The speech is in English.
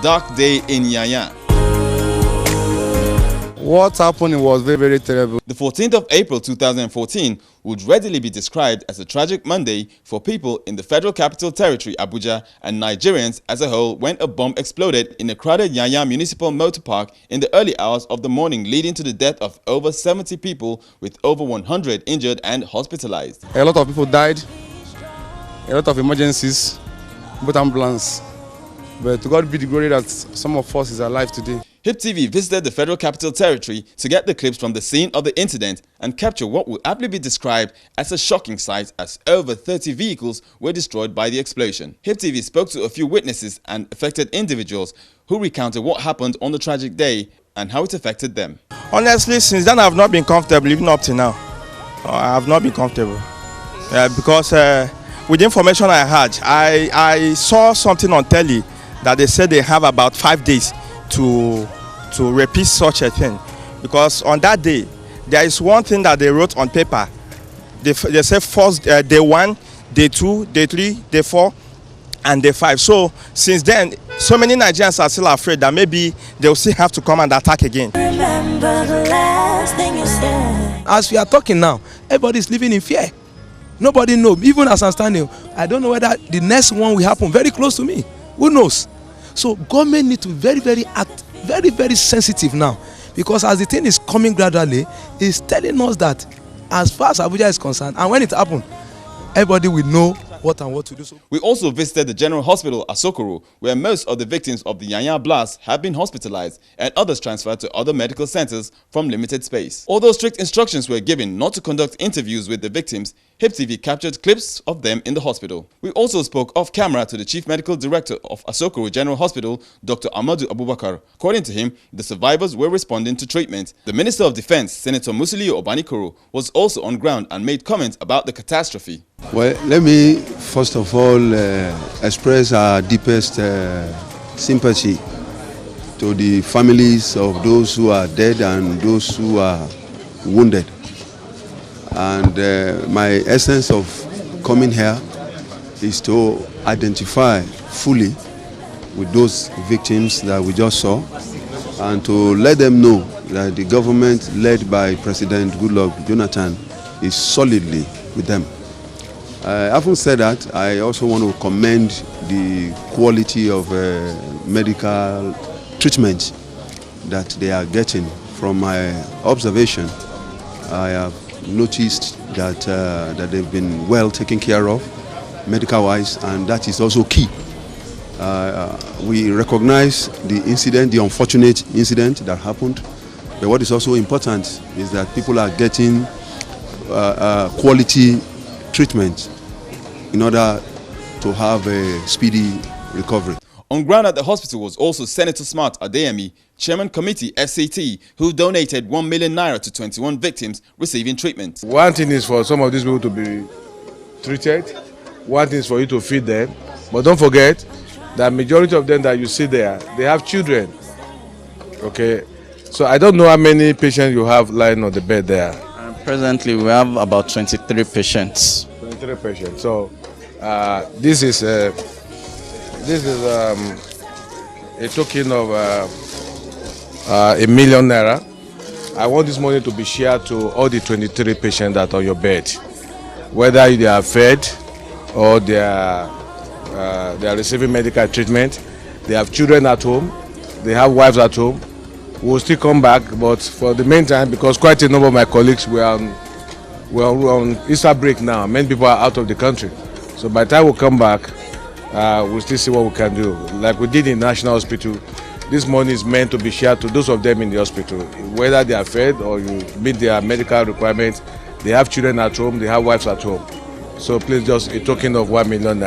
dark day in Nyanya. What happened was very, very terrible. The 14th of April 2014 would readily be described as a tragic Monday for people in the Federal Capital Territory, Abuja, and Nigerians as a whole when a bomb exploded in a crowded Nyanya Municipal Motor Park in the early hours of the morning, leading to the death of over 70 people with over 100 injured and hospitalized. A lot of people died, a lot of emergencies, both ambulance. But to God be the glory that some of us is alive today. HipTv visited the Federal Capital Territory to get the clips from the scene of the incident and capture what would aptly be described as a shocking sight, as over 30 vehicles were destroyed by the explosion. HipTv spoke to a few witnesses and affected individuals who recounted what happened on the tragic day and how it affected them. Honestly, since then I have not been comfortable, even up to now. I have not been comfortable. Because with the information I had, I saw something on telly that they said they have about 5 days to repeat such a thing, because on that day there is one thing that they wrote on paper. They say first day 1, day 2, day 3, day 4, and day 5. So since then, so many Nigerians are still afraid that maybe they will still have to come and attack again. Remember the last thing you said. As we are talking now, everybody is living in fear. Nobody knows. Even as I'm standing, I don't know whether the next one will happen very close to me. Who knows? So government need to act very sensitive now, because as the thing is coming gradually, it's telling us that as far as Abuja is concerned, and when it happens, everybody will know what to do. We also visited the General Hospital Asokoro, where most of the victims of the Nyanya blast have been hospitalized and others transferred to other medical centers from limited space. Although strict instructions were given not to conduct interviews with the victims, HipTv captured clips of them in the hospital. We also spoke off camera to the Chief Medical Director of Asokoro General Hospital, Dr. Amadu Abubakar. According to him, the survivors were responding to treatment. The Minister of Defense, Senator Musiliu Obanikoro, was also on ground and made comments about the catastrophe. Well, let me first of all express our deepest sympathy to the families of those who are dead and those who are wounded. And my essence of coming here is to identify fully with those victims that we just saw, and to let them know that the government led by President Goodluck Jonathan is solidly with them. Having said that, I also want to commend the quality of medical treatment that they are getting. From my observation, I have noticed that they've been well taken care of, medical-wise, and that is also key. We recognize the incident, the unfortunate incident that happened, but what is also important is that people are getting quality treatment in order to have a speedy recovery. On ground at the hospital was also Senator Smart Adeyemi, Chairman Committee SCT, who donated 1 million naira to 21 victims receiving treatment. One thing is for some of these people to be treated, one thing is for you to feed them, but don't forget that majority of them that you see there, they have children. Okay, so I don't know how many patients you have lying on the bed there. Presently, we have about 23 patients. 23 patients. So this is a token of ₦1 million. I want this money to be shared to all the 23 patients that are on your bed, whether they are fed or they are receiving medical treatment. They have children at home, they have wives at home. We'll still come back, but for the meantime, because quite a number of my colleagues were on Easter break now, many people are out of the country. So by the time we come back, we'll still see what we can do. Like we did in National Hospital, this money is meant to be shared to those of them in the hospital. Whether they are fed or you meet their medical requirements, they have children at home, they have wives at home. So please, just a token of ₦1 million.